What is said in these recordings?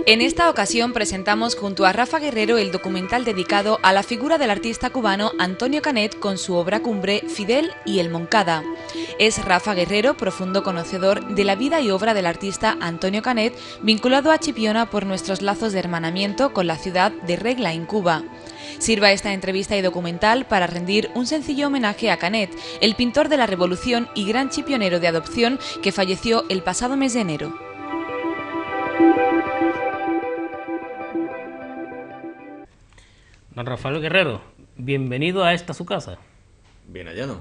En esta ocasión presentamos junto a Rafa Guerrero el documental dedicado a la figura del artista cubano Antonio Canet con su obra cumbre Fidel y el Moncada. Es Rafa Guerrero, profundo conocedor de la vida y obra del artista Antonio Canet, vinculado a Chipiona por nuestros lazos de hermanamiento con la ciudad de Regla, en Cuba. Sirva esta entrevista y documental para rendir un sencillo homenaje a Canet, el pintor de la Revolución y gran chipionero de adopción que falleció el pasado mes de enero. Don Rafael Guerrero, bienvenido a esta su casa. Bien hallado.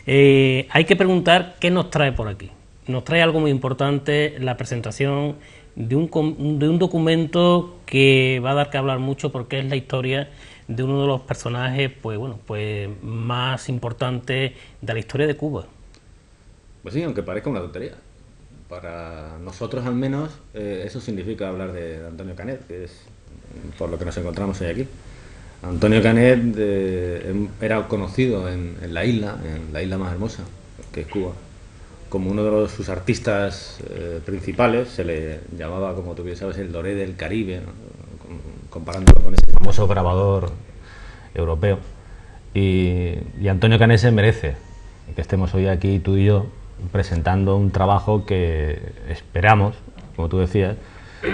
Hay que preguntar qué nos trae por aquí. Nos trae algo muy importante, la presentación de un documento que va a dar que hablar mucho porque es la historia de uno de los personajes pues más importantes de la historia de Cuba. Pues sí, aunque parezca una tontería. Para nosotros al menos eso significa hablar de Antonio Canet, que es por lo que nos encontramos hoy aquí. Antonio Canet era conocido en la isla más hermosa, que es Cuba, como uno de sus artistas principales. Se le llamaba, como tú bien sabes, el Doré del Caribe, ¿no? Comparándolo con ese famoso grabador europeo. Y Antonio Canet se merece que estemos hoy aquí tú y yo presentando un trabajo que esperamos, como tú decías,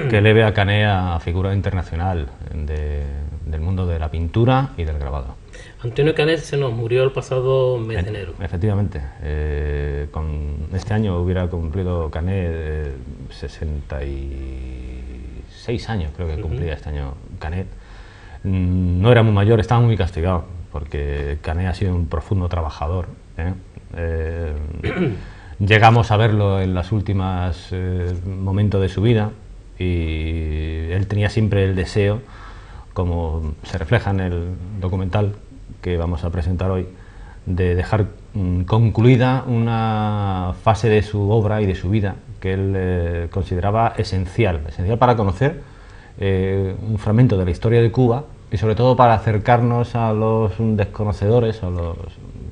que eleve a Canet a figura internacional del mundo de la pintura y del grabado. Antonio Canet se nos murió el pasado mes de enero. Efectivamente. Este año hubiera cumplido Canet 66 años, creo que cumplía este año Canet. No era muy mayor, estaba muy castigado, porque Canet ha sido un profundo trabajador. Llegamos a verlo en los últimos momentos de su vida, y él tenía siempre el deseo, como se refleja en el documental que vamos a presentar hoy, de dejar concluida una fase de su obra y de su vida que él consideraba esencial para conocer un fragmento de la historia de Cuba, y sobre todo para acercarnos a los desconocedores, a los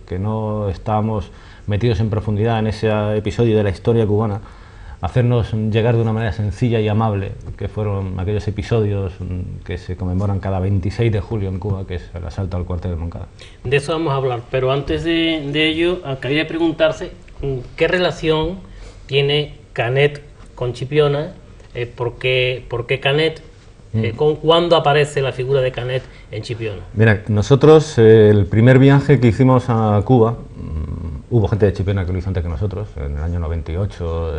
que no estábamos metidos en profundidad en ese episodio de la historia cubana, hacernos llegar de una manera sencilla y amable, que fueron aquellos episodios que se conmemoran cada 26 de julio en Cuba, que es el asalto al cuartel de Moncada. De eso vamos a hablar, pero antes de ello, cabría preguntarse qué relación tiene Canet con Chipiona, por qué Canet, ¿cuándo aparece la figura de Canet en Chipiona? Mira, nosotros, el primer viaje que hicimos a Cuba, hubo gente de Chipiona que lo hizo antes que nosotros, en el año 98,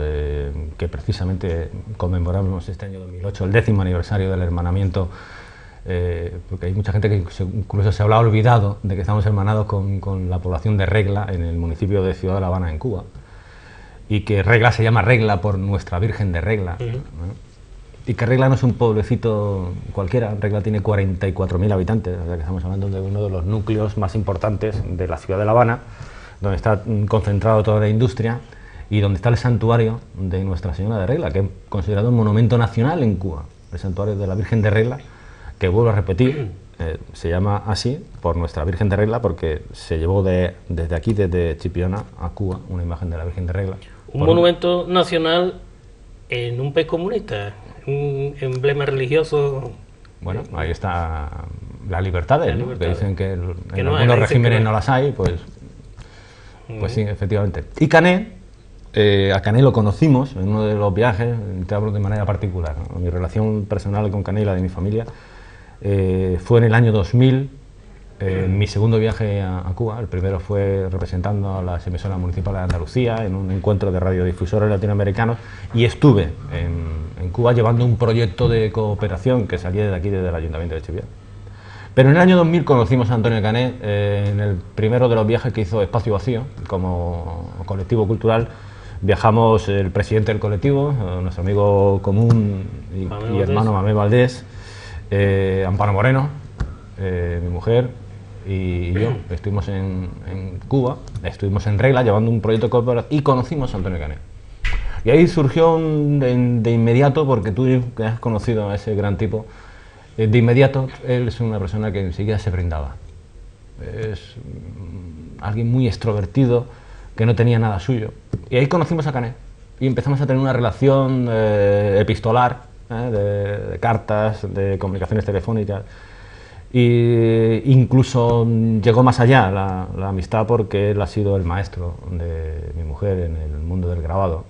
que precisamente conmemoramos este año 2008, el 10º aniversario del hermanamiento, porque hay mucha gente que incluso se habrá olvidado de que estamos hermanados con la población de Regla, en el municipio de Ciudad de La Habana, en Cuba, y que Regla se llama Regla por nuestra Virgen de Regla, ¿no? Y que Regla no es un pueblecito cualquiera. Regla tiene 44.000 habitantes, o sea que estamos hablando de uno de los núcleos más importantes de la ciudad de La Habana, donde está concentrado toda la industria y donde está el santuario de Nuestra Señora de Regla, que es considerado un monumento nacional en Cuba, el santuario de la Virgen de Regla, que vuelvo a repetir, se llama así por Nuestra Virgen de Regla porque se llevó desde aquí, desde Chipiona a Cuba, una imagen de la Virgen de Regla. Un monumento nacional en un país comunista, un emblema religioso. Bueno, ahí está la libertad de él, ¿no? Que dicen que en no algunos regímenes no las hay, pues sí, efectivamente. Y Canet, a Canet lo conocimos en uno de los viajes, te hablo de manera particular, ¿no? Mi relación personal con Canet y la de mi familia fue en el año 2000, mi segundo viaje a Cuba. El primero fue representando a las emisoras municipales de Andalucía en un encuentro de radiodifusores latinoamericanos, y estuve en Cuba llevando un proyecto de cooperación que salía de aquí, desde el Ayuntamiento de Chipiona. Pero en el año 2000 conocimos a Antonio Canet en el primero de los viajes que hizo Espacio Vacío como colectivo cultural. Viajamos el presidente del colectivo, nuestro amigo común y hermano Mamé Valdés, Amparo Moreno, mi mujer y yo. Estuvimos en Cuba, estuvimos en Regla llevando un proyecto de cooperación y conocimos a Antonio Canet. Y ahí surgió de inmediato, porque tú que has conocido a ese gran tipo, de inmediato él es una persona que enseguida se brindaba. Es alguien muy extrovertido, que no tenía nada suyo. Y ahí conocimos a Canet. y empezamos a tener una relación epistolar, de cartas, de comunicaciones telefónicas. Y incluso llegó más allá la amistad, porque él ha sido el maestro de mi mujer en el mundo del grabado.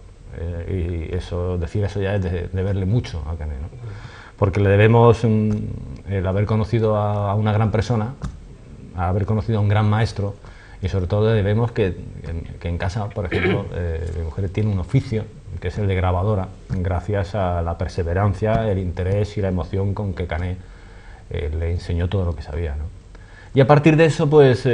Y eso, decir eso ya es de verle mucho a Canet, ¿no? Porque le debemos el haber conocido a una gran persona, a haber conocido a un gran maestro, y sobre todo le debemos que en casa, por ejemplo, mi mujer tiene un oficio que es el de grabadora, gracias a la perseverancia, el interés y la emoción con que Canet le enseñó todo lo que sabía, ¿no? Y a partir de eso, pues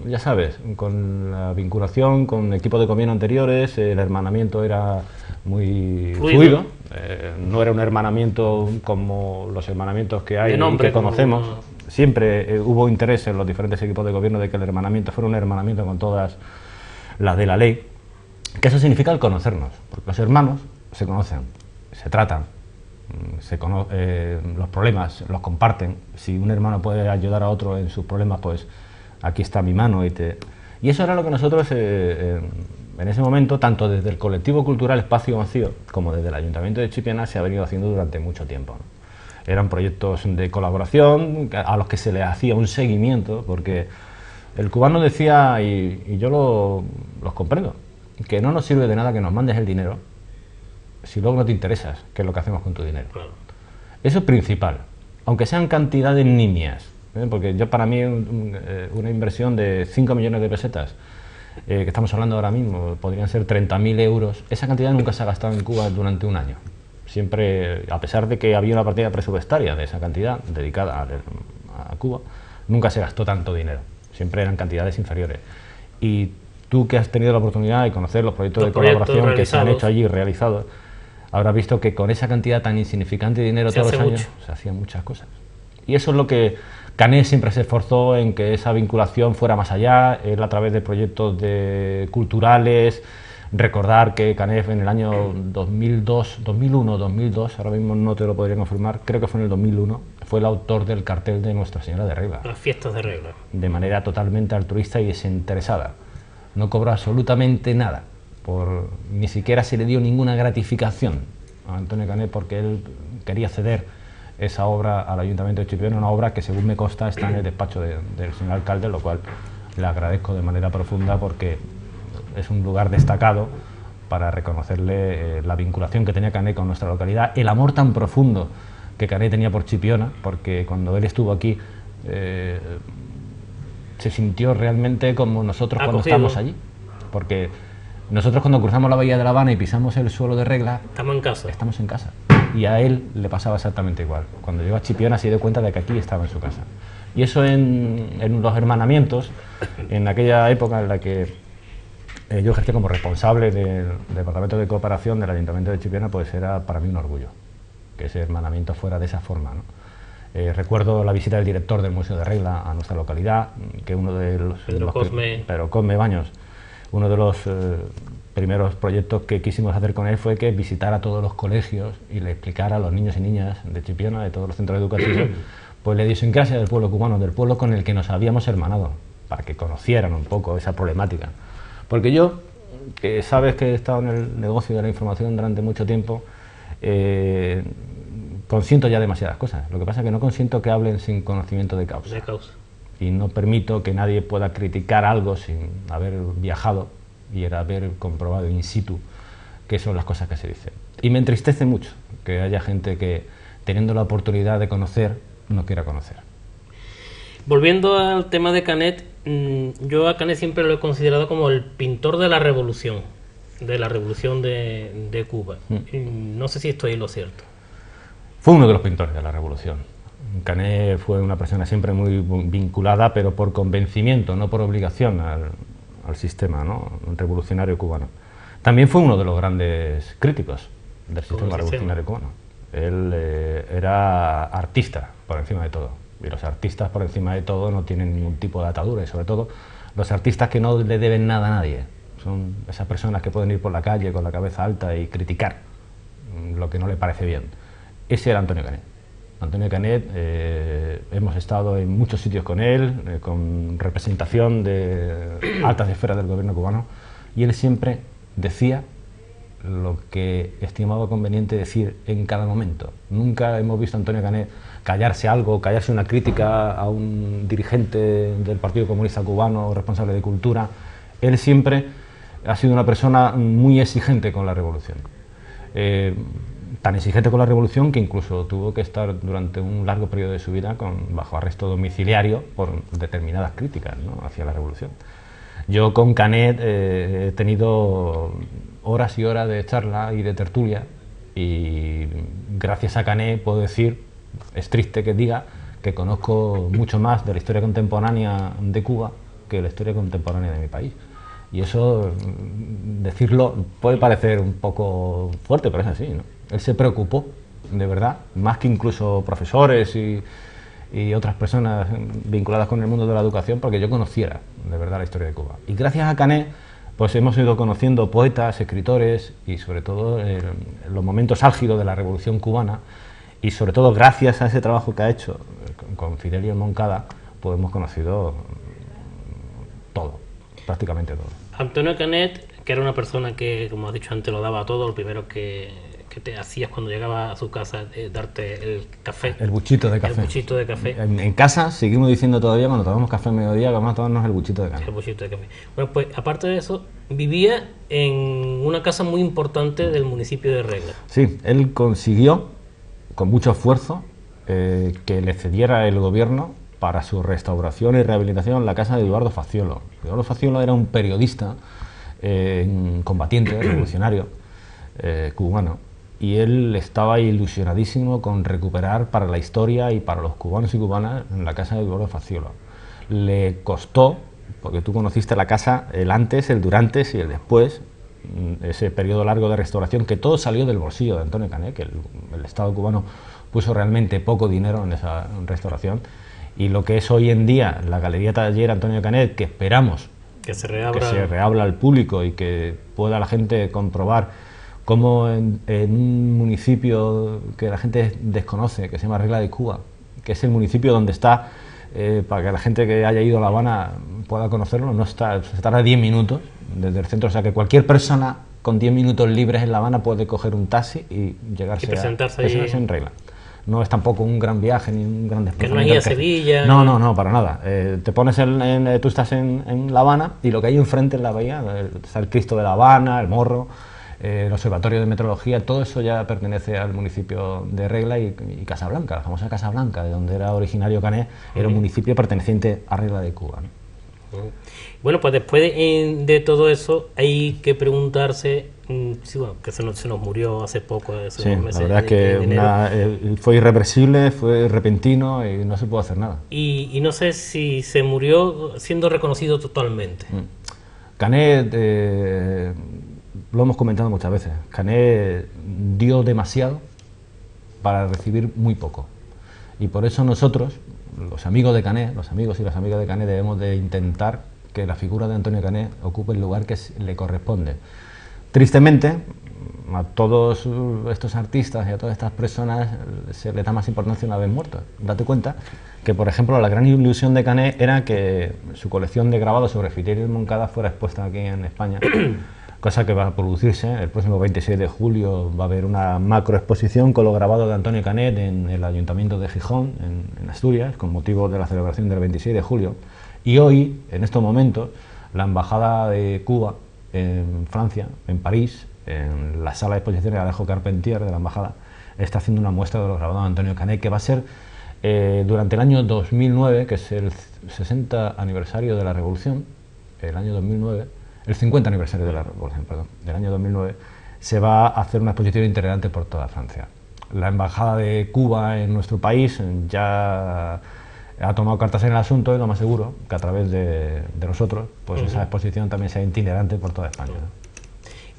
ya sabes, con la vinculación con equipos de gobierno anteriores, el hermanamiento era muy fluido. No era un hermanamiento como los hermanamientos que hay y que conocemos. Siempre hubo interés en los diferentes equipos de gobierno de que el hermanamiento fuera un hermanamiento con todas las de la ley, que eso significa el conocernos, porque los hermanos se conocen, se tratan, los problemas los comparten. Si un hermano puede ayudar a otro en sus problemas, pues aquí está mi mano. Y eso era lo que nosotros en ese momento, tanto desde el colectivo cultural Espacio Vacío como desde el Ayuntamiento de Chipiona, se ha venido haciendo durante mucho tiempo, ¿no? Eran proyectos de colaboración a los que se le hacía un seguimiento, porque el cubano decía, y yo los comprendo, que no nos sirve de nada que nos mandes el dinero si luego no te interesas qué es lo que hacemos con tu dinero. Claro. Eso es principal, aunque sean cantidades nimias, porque para mí una inversión de 5 millones de pesetas, que estamos hablando ahora mismo, podrían ser 30.000 euros, esa cantidad nunca se ha gastado en Cuba durante un año. Siempre, a pesar de que había una partida presupuestaria de esa cantidad dedicada a Cuba, nunca se gastó tanto dinero, siempre eran cantidades inferiores. Y tú, que has tenido la oportunidad de conocer los proyectos de colaboración que se han hecho allí, realizados, habrás visto que con esa cantidad tan insignificante de dinero todos los años se hacían muchas cosas. Y eso es lo que Canet siempre se esforzó en, que esa vinculación fuera más allá, él a través de proyectos culturales. Recordar que Canet en el año 2002, ahora mismo no te lo podría confirmar, creo que fue en el 2001, fue el autor del cartel de Nuestra Señora de Regla. Las fiestas de Regla. De manera totalmente altruista y desinteresada. No cobró absolutamente nada, ni siquiera se le dio ninguna gratificación a Antonio Canet, porque él quería ceder esa obra al Ayuntamiento de Chipiona, una obra que, según me consta, está en el despacho del señor alcalde, lo cual le agradezco de manera profunda, porque es un lugar destacado para reconocerle la vinculación que tenía Canet con nuestra localidad, el amor tan profundo que Canet tenía por Chipiona, porque cuando él estuvo aquí se sintió realmente como nosotros cuando estamos allí, porque nosotros cuando cruzamos la bahía de La Habana y pisamos el suelo de Regla, estamos en casa, y a él le pasaba exactamente igual. Cuando llegó a Chipiona se dio cuenta de que aquí estaba en su casa, y eso en los hermanamientos, en aquella época en la que yo ejercía como responsable del Departamento de Cooperación del Ayuntamiento de Chipiona, pues era para mí un orgullo que ese hermanamiento fuera de esa forma, ¿no? Recuerdo la visita del director del Museo de Regla a nuestra localidad, que uno de los... Pedro Cosme Baños, uno de los primeros proyectos que quisimos hacer con él fue que visitara todos los colegios y le explicara a los niños y niñas de Chipiona, de todos los centros educativos, pues la idiosincrasia del pueblo cubano, del pueblo con el que nos habíamos hermanado, para que conocieran un poco esa problemática. Porque yo, que sabes que he estado en el negocio de la información durante mucho tiempo, consiento ya demasiadas cosas. Lo que pasa es que no consiento que hablen sin conocimiento de causa. Y no permito que nadie pueda criticar algo sin haber viajado y haber comprobado in situ qué son las cosas que se dicen. Y me entristece mucho que haya gente que, teniendo la oportunidad de conocer, no quiera conocer. Volviendo al tema de Canet, yo a Canet siempre lo he considerado como el pintor de la revolución de Cuba. No sé si estoy en lo cierto. Fue uno de los pintores de la revolución. Canet fue una persona siempre muy vinculada, pero por convencimiento, no por obligación, al sistema, ¿no?, revolucionario cubano. También fue uno de los grandes críticos del sistema revolucionario cubano. Él era artista por encima de todo. Y los artistas por encima de todo no tienen ningún tipo de atadura, y sobre todo los artistas que no le deben nada a nadie. Son esas personas que pueden ir por la calle con la cabeza alta y criticar lo que no le parece bien. Ese era Antonio Canet. Antonio Canet, hemos estado en muchos sitios con él, con representación de altas esferas del gobierno cubano, y él siempre decía lo que estimaba conveniente decir en cada momento. Nunca hemos visto a Antonio Canet callarse algo, callarse una crítica a un dirigente del Partido Comunista Cubano, responsable de cultura. Él siempre ha sido una persona muy exigente con la revolución. Tan exigente con la revolución que incluso tuvo que estar durante un largo periodo de su vida bajo arresto domiciliario por determinadas críticas, ¿no?, hacia la revolución. Yo con Canet he tenido horas y horas de charla y de tertulia, y gracias a Canet puedo decir, es triste que diga, que conozco mucho más de la historia contemporánea de Cuba que la historia contemporánea de mi país. Y eso, decirlo, puede parecer un poco fuerte, pero es así, ¿no? Él se preocupó, de verdad, más que incluso profesores y otras personas vinculadas con el mundo de la educación, porque yo conociera de verdad la historia de Cuba. Y gracias a Canet, pues hemos ido conociendo poetas, escritores y sobre todo los momentos álgidos de la Revolución Cubana, y sobre todo gracias a ese trabajo que ha hecho con Fidel y el Moncada, pues hemos conocido todo, prácticamente todo. Antonio Canet, que era una persona que, como has dicho antes, lo daba todo, lo primero que te hacías cuando llegaba a su casa, darte el café. El buchito de café. El buchito de café. En casa seguimos diciendo todavía, cuando tomamos café a mediodía, que vamos a tomarnos el buchito de café. El buchito de café. Bueno, pues aparte de eso, vivía en una casa muy importante del municipio de Regla. Sí, él consiguió, con mucho esfuerzo, que le cediera el gobierno para su restauración y rehabilitación la casa de Eduardo Faciolo. Eduardo Faciolo era un periodista, combatiente, revolucionario, cubano, y él estaba ilusionadísimo con recuperar para la historia y para los cubanos y cubanas la casa de Eduardo Faciolo. Le costó, porque tú conociste la casa, el antes, el durante y el después, ese periodo largo de restauración, que todo salió del bolsillo de Antonio Canet, que el Estado cubano puso realmente poco dinero en esa restauración, y lo que es hoy en día la Galería Taller Antonio Canet, que esperamos que se reabra al público y que pueda la gente comprobar cómo en un municipio que la gente desconoce, que se llama Regla de Cuba, que es el municipio donde está, para que la gente que haya ido a La Habana pueda conocerlo, no está, se tarda 10 minutos desde el centro, o sea que cualquier persona con 10 minutos libres en La Habana puede coger un taxi y llegarse y presentarse en Regla. No es tampoco un gran viaje ni un gran desplazamiento. Que no hay a Sevilla. No, para nada. Te pones tú estás en La Habana, y lo que hay enfrente en la bahía, está el Cristo de La Habana, el Morro, el Observatorio de Meteorología, todo eso ya pertenece al municipio de Regla y Casablanca, la famosa Casablanca, de donde era originario Canet, era un municipio perteneciente a Regla de Cuba, ¿no? Bueno, pues después de todo eso hay que preguntarse, sí, bueno, que se nos murió hace poco. Sí, la verdad es que fue irreversible, fue repentino y no se pudo hacer nada. Y no sé si se murió siendo reconocido totalmente. Canet, lo hemos comentado muchas veces, Canet dio demasiado para recibir muy poco. Y por eso nosotros, los amigos de Canet, los amigos y las amigas de Canet, debemos de intentar que la figura de Antonio Canet ocupe el lugar que le corresponde. Tristemente, a todos estos artistas y a todas estas personas se les da más importancia una vez muertos. Date cuenta que, por ejemplo, la gran ilusión de Canet era que su colección de grabados sobre Fidel y el Moncada fuera expuesta aquí en España, cosa que va a producirse. El próximo 26 de julio va a haber una macroexposición con los grabados de Antonio Canet en el Ayuntamiento de Gijón, en Asturias, con motivo de la celebración del 26 de julio. Y hoy, en estos momentos, la Embajada de Cuba en Francia, en París, en la sala de exposiciones de Alejo Carpentier de la Embajada, está haciendo una muestra de los grabados de Antonio Canet, que va a ser durante el año 2009, que es el 60 aniversario de la Revolución, el año 2009, el 50 aniversario de la Revolución, perdón, del año 2009, se va a hacer una exposición itinerante por toda Francia. La Embajada de Cuba en nuestro país ya ha tomado cartas en el asunto, y lo más seguro que a través de nosotros, pues esa exposición también sea itinerante por toda España, ¿no?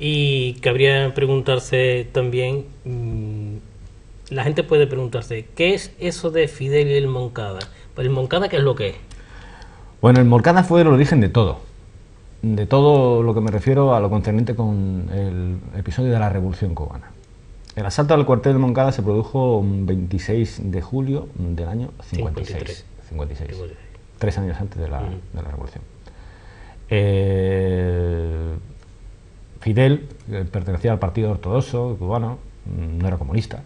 Y cabría preguntarse también, la gente puede preguntarse, ¿qué es eso de Fidel y el Moncada? Pues el Moncada, ¿qué es lo que es? Bueno, el Moncada fue el origen de todo lo que me refiero a lo concerniente con el episodio de la Revolución Cubana. El asalto al cuartel de Moncada se produjo un 26 de julio del año 56. 3 años antes de la Revolución. Fidel pertenecía al partido ortodoxo cubano, no era comunista.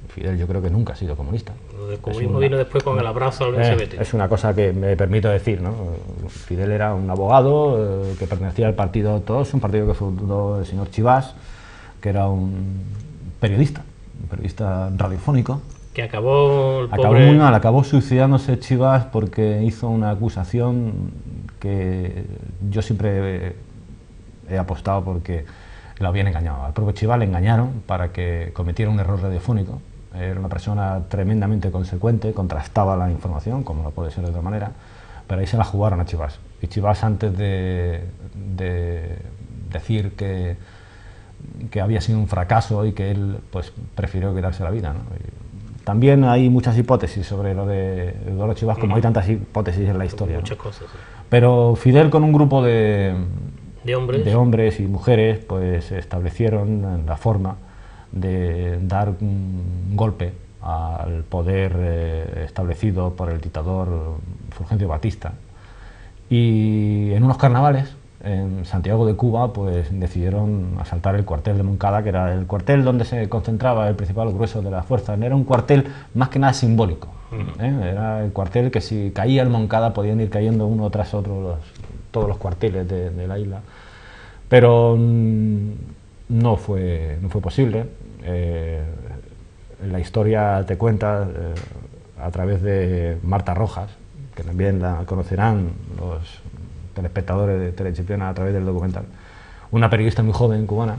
Fidel yo creo que nunca ha sido comunista. Lo del comunismo vino después con el abrazo a la Unión Soviética. Es una cosa que me permito decir, ¿no? Fidel era un abogado que pertenecía al partido ortodoxo, un partido que fundó el señor Chivas, que era un periodista radiofónico. Que acabó muy mal, acabó suicidándose Chivas porque hizo una acusación que yo siempre he apostado porque lo habían engañado. Al propio Chivas le engañaron para que cometiera un error radiofónico. Era una persona tremendamente consecuente, contrastaba la información, como no puede ser de otra manera, pero ahí se la jugaron a Chivas. Y Chivas, antes de decir que había sido un fracaso y que él pues prefirió quitarse la vida, ¿no? También hay muchas hipótesis sobre lo de Eduardo Chivas, como hay tantas hipótesis en la historia. Muchas ¿no? cosas. Sí. Pero Fidel, con un grupo de hombres y mujeres, pues establecieron la forma de dar un golpe al poder establecido por el dictador Fulgencio Batista. Y en unos carnavales en Santiago de Cuba pues decidieron asaltar el cuartel de Moncada, que era el cuartel donde se concentraba el principal grueso de las fuerzas. Era un cuartel más que nada simbólico, era el cuartel que si caía el Moncada podían ir cayendo uno tras otro todos los cuarteles de la isla, pero no fue posible. La historia te cuenta a través de Marta Rojas, que también la conocerán los telespectadores de Teledisciplina a través del documental, una periodista muy joven cubana.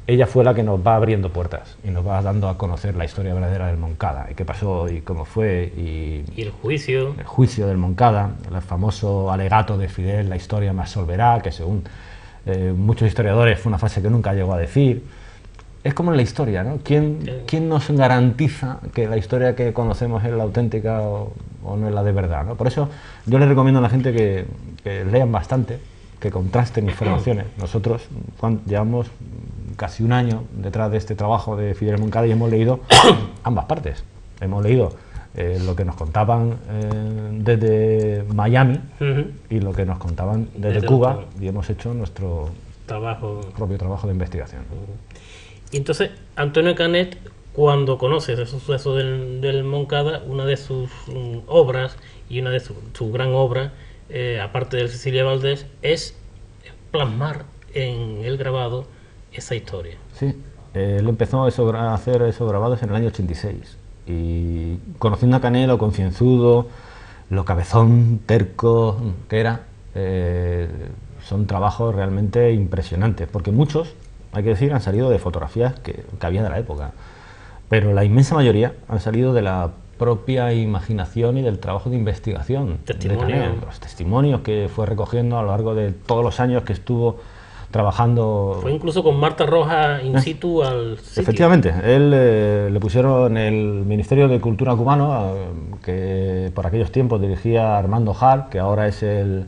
Ella fue la que nos va abriendo puertas y nos va dando a conocer la historia verdadera del Moncada y qué pasó y cómo fue y el juicio. El juicio del Moncada, el famoso alegato de Fidel, la historia me absolverá, que según muchos historiadores fue una frase que nunca llegó a decir. Es como en la historia, ¿no? ¿Quién nos garantiza que la historia que conocemos es la auténtica o no es la de verdad, ¿no? Por eso yo les recomiendo a la gente que lean bastante, que contrasten informaciones. Nosotros llevamos casi un año detrás de este trabajo de Fidel Moncada y hemos leído ambas partes. Hemos leído lo que nos contaban desde Miami y lo que nos contaban desde Cuba, y hemos hecho nuestro propio trabajo de investigación. Y entonces, Antonio Canet, cuando conoce ese suceso del Moncada, una de sus obras y una de su gran obra, aparte del Cecilia Valdés, es plasmar en el grabado esa historia. Sí, él empezó a hacer esos grabados en el año 86 y conociendo a Canet, lo concienzudo, lo cabezón, terco que era, son trabajos realmente impresionantes, porque muchos, hay que decir, han salido de fotografías que había de la época, pero la inmensa mayoría han salido de la propia imaginación y del trabajo de investigación de Canet, los testimonios que fue recogiendo a lo largo de todos los años que estuvo trabajando. Fue incluso con Marta Rojas in situ al sitio. Efectivamente, él le pusieron el Ministerio de Cultura cubano, que por aquellos tiempos dirigía Armando Hart, que ahora es el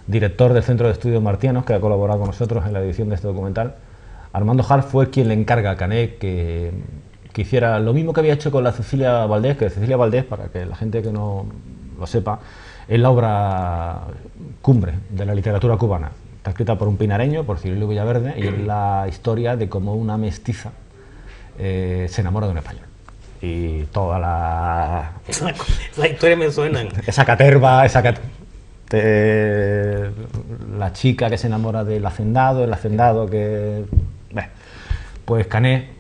director del Centro de Estudios Martianos, que ha colaborado con nosotros en la edición de este documental. Armando Hart fue quien le encarga a Canet que hiciera lo mismo que había hecho con la Cecilia Valdés, que Cecilia Valdés, para que la gente que no lo sepa, es la obra cumbre de la literatura cubana. Está escrita por un pinareño, por Cirilo Villaverde, y es la historia de cómo una mestiza se enamora de un español. Y toda la historia me suena. Esa caterva, la chica que se enamora del hacendado, el hacendado que... Pues Canet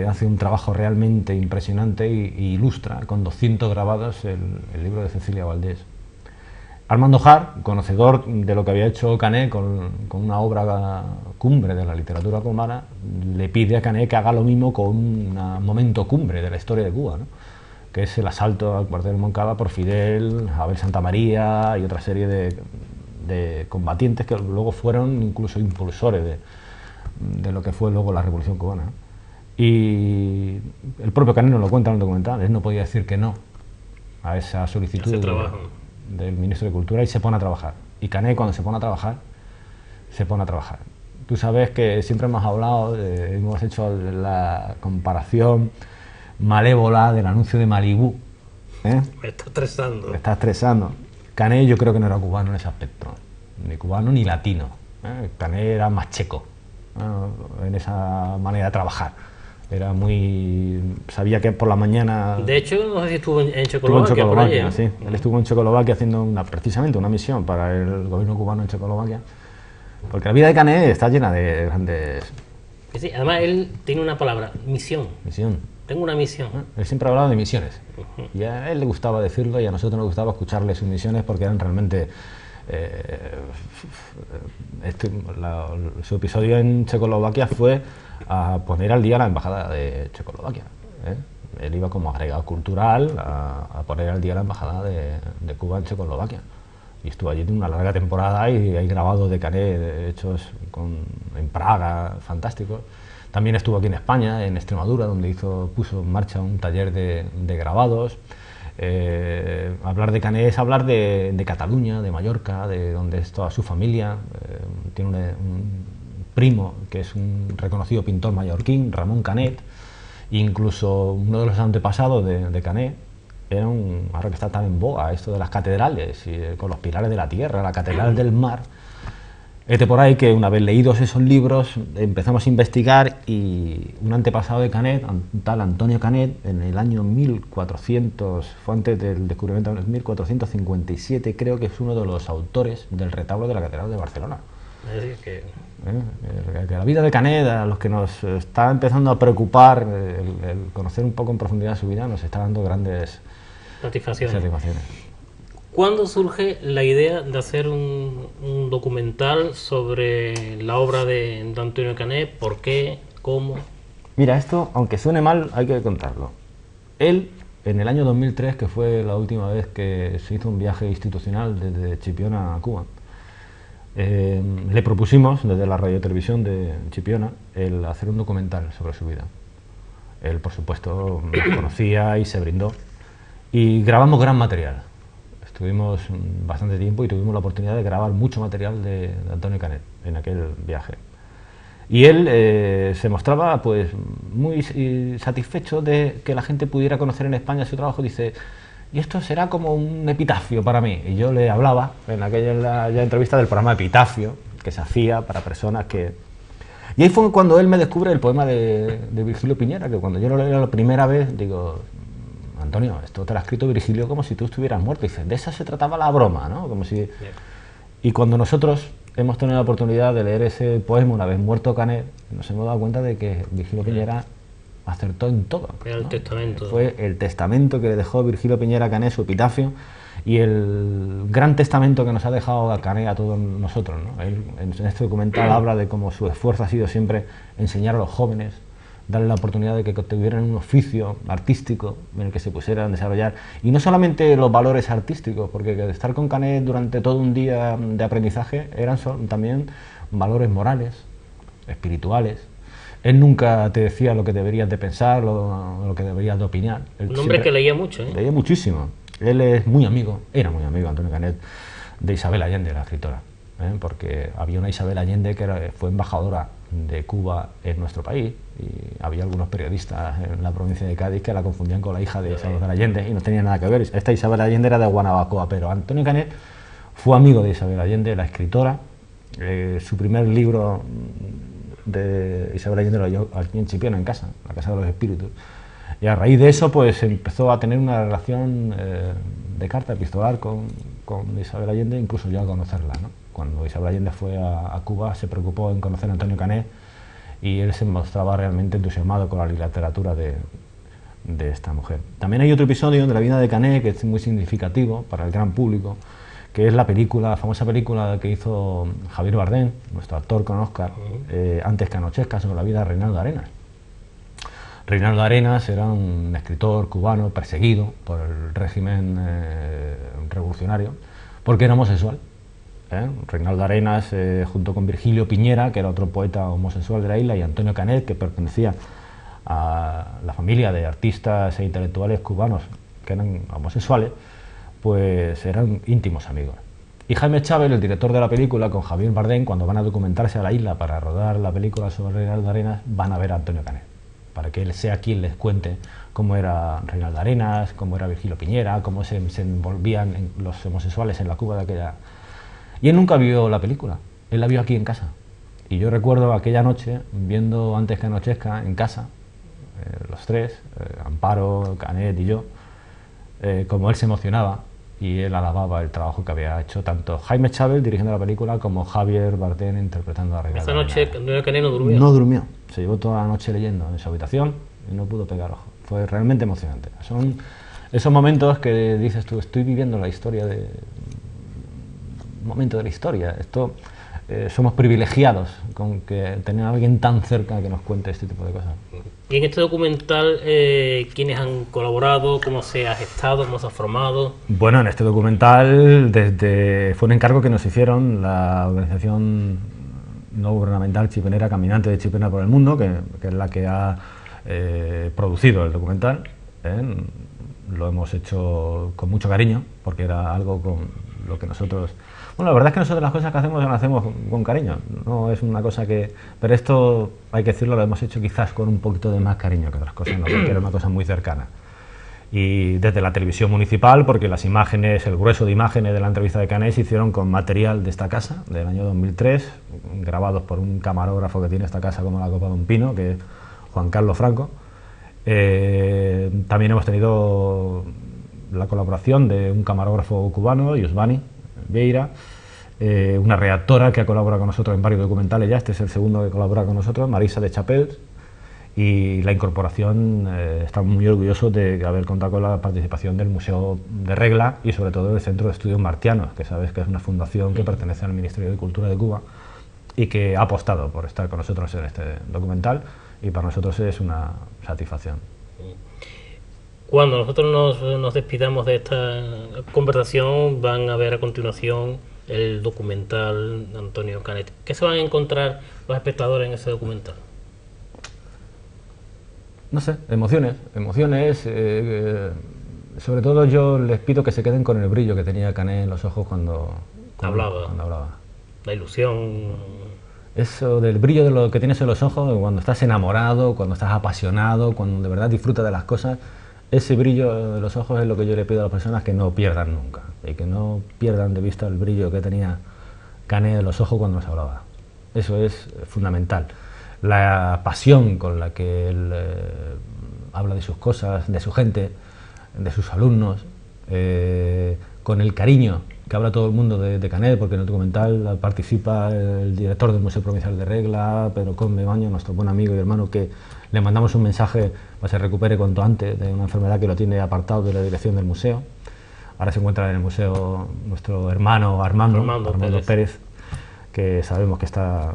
hace un trabajo realmente impresionante e ilustra con 200 grabados el libro de Cecilia Valdés. Armando Hart, conocedor de lo que había hecho Canet con una obra cumbre de la literatura cubana, le pide a Canet que haga lo mismo con un momento cumbre de la historia de Cuba, ¿no? Que es el asalto al cuartel de Moncada por Fidel, Abel Santamaría y otra serie de combatientes que luego fueron incluso impulsores de lo que fue luego la Revolución Cubana, ¿no? Y el propio Canet nos lo cuenta en el documental, él no podía decir que no a esa solicitud del ministro de Cultura y se pone a trabajar. Y Canet, cuando se pone a trabajar, se pone a trabajar. Tú sabes que siempre hemos hablado, hemos hecho la comparación malévola del anuncio de Malibú. Me está estresando. Me está estresando. Canet yo creo que no era cubano en ese aspecto, ni cubano ni latino. Canet era más checo, en esa manera de trabajar. Era muy... sabía que por la mañana... De hecho, no sé si estuvo en Estuvo en Checoslovaquia, por allí, ¿no? sí. Él estuvo en Checoslovaquia haciendo precisamente una misión para el gobierno cubano en Checoslovaquia. Porque la vida de Canet está llena de grandes... Sí, además él tiene una palabra, misión. Misión. Tengo una misión. Él siempre ha hablado de misiones. Y a él le gustaba decirlo y a nosotros nos gustaba escucharle sus misiones porque eran realmente... su episodio en Checoslovaquia fue a poner al día la embajada de Checoslovaquia. Él iba como agregado cultural a poner al día la embajada de Cuba en Checoslovaquia. Y estuvo allí una larga temporada y hay grabados de Canet hechos en Praga, fantásticos. También estuvo aquí en España, en Extremadura, donde puso en marcha un taller de grabados. Hablar de Canet es hablar de Cataluña, de Mallorca, de donde es toda su familia. Tiene un primo que es un reconocido pintor mallorquín, Ramón Canet. Incluso uno de los antepasados de Canet era ahora que está tan en boga esto de las catedrales, con los pilares de la tierra, la catedral del mar. Por ahí que una vez leídos esos libros empezamos a investigar y un antepasado de Canet, un tal Antonio Canet, en el año 1400, fue antes del descubrimiento, en 1457, creo que es uno de los autores del retablo de la Catedral de Barcelona. Es decir, que la vida de Canet, a los que nos está empezando a preocupar el conocer un poco en profundidad su vida, nos está dando grandes satisfacciones. satisfacciones. ¿Cuándo surge la idea de hacer un documental sobre la obra de Antonio Canet? ¿Por qué? ¿Cómo? Mira, esto, aunque suene mal, hay que contarlo. Él, en el año 2003, que fue la última vez que se hizo un viaje institucional desde Chipiona a Cuba, le propusimos desde la radiotelevisión de Chipiona el hacer un documental sobre su vida. Él, por supuesto, me conocía y se brindó. Y grabamos gran material. Estuvimos bastante tiempo y tuvimos la oportunidad de grabar mucho material de Antonio Canet en aquel viaje. Y él se mostraba pues muy satisfecho de que la gente pudiera conocer en España su trabajo. Dice, y esto será como un epitafio para mí. Y yo le hablaba en aquella ya entrevista del programa Epitafio, que se hacía para personas que... Y ahí fue cuando él me descubre el poema de Virgilio Piñera, que cuando yo lo leí la primera vez, digo... Antonio, esto te lo ha escrito Virgilio como si tú estuvieras muerto. Y dice, de esa se trataba la broma, ¿no? Como si... Y cuando nosotros hemos tenido la oportunidad de leer ese poema una vez muerto Canet, nos hemos dado cuenta de que Virgilio Piñera acertó en todo, ¿no? El testamento. Fue el testamento que le dejó Virgilio Piñera a Canet, su epitafio, y el gran testamento que nos ha dejado a Canet a todos nosotros, ¿no? Él, en este documental habla de cómo su esfuerzo ha sido siempre enseñar a los jóvenes, darle la oportunidad de que tuvieran un oficio artístico en el que se pusieran a desarrollar. Y no solamente los valores artísticos, porque estar con Canet durante todo un día de aprendizaje eran también valores morales, espirituales. Él nunca te decía lo que deberías de pensar, lo que deberías de opinar. Un hombre que leía mucho, ¿eh? Leía muchísimo. Él es muy amigo, era muy amigo, Antonio Canet, de Isabel Allende, la escritora. Porque había una Isabel Allende que fue embajadora de Cuba en nuestro país y había algunos periodistas en la provincia de Cádiz que la confundían con la hija de Isabel Allende y no tenía nada que ver. Esta Isabel Allende era de Guanabacoa, pero Antonio Canet fue amigo de Isabel Allende, la escritora. Su primer libro de Isabel Allende lo leyó aquí en Chipiona, en casa, la Casa de los Espíritus. Y a raíz de eso pues empezó a tener una relación de carta epistolar con Isabel Allende, incluso yo a conocerla, ¿no? Cuando Isabel Allende fue a Cuba se preocupó en conocer a Antonio Canet y él se mostraba realmente entusiasmado con la literatura de esta mujer. También hay otro episodio de la vida de Canet que es muy significativo para el gran público, que es la famosa película que hizo Javier Bardem, nuestro actor con Oscar, Antes que anochezca, sobre la vida de Reinaldo Arenas. Reinaldo Arenas era un escritor cubano perseguido por el régimen revolucionario porque era homosexual. Reinaldo Arenas, junto con Virgilio Piñera, que era otro poeta homosexual de la isla, y Antonio Canet, que pertenecía a la familia de artistas e intelectuales cubanos que eran homosexuales, pues eran íntimos amigos. Y Jaime Chávez, el director de la película, con Javier Bardem, cuando van a documentarse a la isla para rodar la película sobre Reinaldo Arenas, van a ver a Antonio Canet, para que él sea quien les cuente cómo era Reinaldo Arenas, cómo era Virgilio Piñera, cómo se envolvían los homosexuales en la Cuba de aquella... Y él nunca vio la película, él la vio aquí en casa. Y yo recuerdo aquella noche, viendo Antes que anochezca en casa, los tres, Amparo, Canet y yo, como él se emocionaba y él alababa el trabajo que había hecho tanto Jaime Chávez dirigiendo la película como Javier Bardem interpretando a Ricardo. Esa noche Canet no durmió. No durmió, se llevó toda la noche leyendo en su habitación y no pudo pegar ojo. Fue realmente emocionante. Son esos momentos que dices tú, estoy viviendo la historia de... un momento de la historia. Esto... somos privilegiados con que tener a alguien tan cerca que nos cuente este tipo de cosas. Y en este documental, ¿quiénes han colaborado? ¿Cómo se ha gestado? ¿Cómo se ha formado? Bueno, en este documental fue un encargo que nos hicieron la organización no gubernamental chipinera Caminante de Chipena por el Mundo, que es la que ha producido el documental. Lo hemos hecho con mucho cariño, porque era algo con lo que nosotros... Bueno, la verdad es que nosotros las cosas que hacemos las hacemos con cariño, no es una cosa que... Pero esto, hay que decirlo, lo hemos hecho quizás con un poquito de más cariño que otras cosas, ¿no? Porque era una cosa muy cercana. Y desde la televisión municipal, porque las imágenes, el grueso de imágenes de la entrevista de Canet se hicieron con material de esta casa, del año 2003, grabados por un camarógrafo que tiene esta casa como la copa de un pino, que es Juan Carlos Franco. También hemos tenido la colaboración de un camarógrafo cubano, Yusbani Vieira, una redactora que ha colaborado con nosotros en varios documentales ya, este es el segundo que colabora con nosotros, Marisa de Chapels, y la incorporación, estamos muy orgullosos de haber contado con la participación del Museo de Regla y sobre todo del Centro de Estudios Martianos, que sabes que es una fundación que pertenece al Ministerio de Cultura de Cuba y que ha apostado por estar con nosotros en este documental, y para nosotros es una satisfacción. Cuando nosotros nos despidamos de esta conversación, van a ver a continuación el documental de Antonio Canet. ¿Qué se van a encontrar los espectadores en ese documental? No sé, emociones, sobre todo yo les pido que se queden con el brillo que tenía Canet en los ojos cuando hablaba. La ilusión. Eso del brillo de lo que tienes en los ojos, cuando estás enamorado, cuando estás apasionado, cuando de verdad disfrutas de las cosas, ese brillo de los ojos es lo que yo le pido a las personas que no pierdan nunca, y que no pierdan de vista el brillo que tenía Canet en los ojos cuando nos hablaba. Eso es fundamental. La pasión con la que él habla de sus cosas, de su gente, de sus alumnos, con el cariño que habla todo el mundo de Canet, porque en el documental participa el director del Museo Provincial de Regla, Pedro Combe Baño, nuestro buen amigo y hermano, que le mandamos un mensaje para que se recupere cuanto antes de una enfermedad que lo tiene apartado de la dirección del museo. Ahora se encuentra en el museo nuestro hermano Armando Pérez, que sabemos que está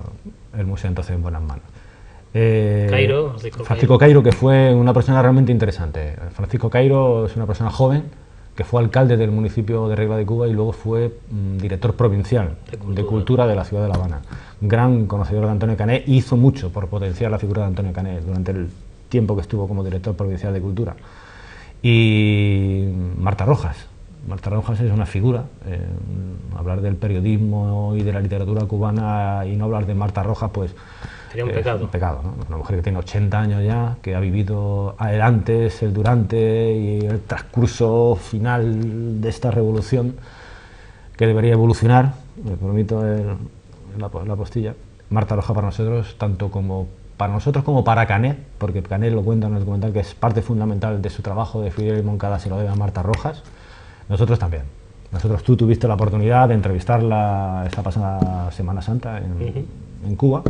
el museo entonces en buenas manos. Francisco Cairo, que fue una persona realmente interesante. Francisco Cairo es una persona joven que fue alcalde del municipio de Regla de Cuba y luego fue director provincial de cultura de la ciudad de La Habana. Gran conocedor de Antonio Canet, hizo mucho por potenciar la figura de Antonio Canet durante el tiempo que estuvo como director provincial de cultura. Y Marta Rojas es una figura, hablar del periodismo y de la literatura cubana y no hablar de Marta Rojas, pues sería un pecado, ¿no? Una mujer que tiene 80 años ya, que ha vivido el antes, el durante y el transcurso final de esta revolución que debería evolucionar, me permito la postilla. Marta Rojas para nosotros, tanto como para nosotros como para Canet, porque Canet lo cuenta en el documental que es parte fundamental de su trabajo de Fidel y Moncada, se lo debe a Marta Rojas. Nosotros también. Tú tuviste la oportunidad de entrevistarla esta pasada Semana Santa en Cuba.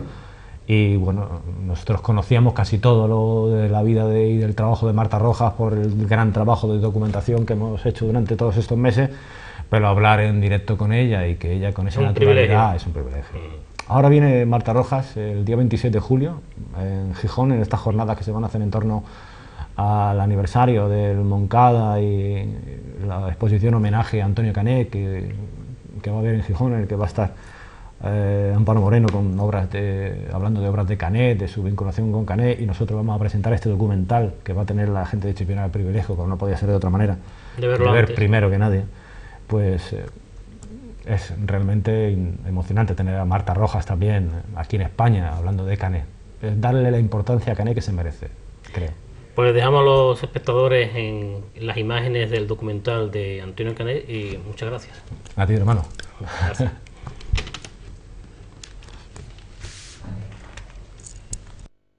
Y bueno, nosotros conocíamos casi todo lo de la vida y del trabajo de Marta Rojas por el gran trabajo de documentación que hemos hecho durante todos estos meses, pero hablar en directo con ella y que ella con esa naturalidad es un privilegio. Ahora viene Marta Rojas el día 26 de julio en Gijón, en estas jornadas que se van a hacer en torno al aniversario del Moncada y la exposición homenaje a Antonio Canet que va a haber en Gijón, en el que va a estar Amparo Moreno con hablando de obras de Canet, de su vinculación con Canet, y nosotros vamos a presentar este documental que va a tener la gente de Chipina el privilegio, como no podía ser de otra manera, de ver primero que nadie. Pues es realmente emocionante tener a Marta Rojas también aquí en España hablando de Canet, es darle la importancia a Canet que se merece, creo. Pues dejamos a los espectadores en las imágenes del documental de Antonio Canet y muchas gracias. A ti, hermano. Gracias.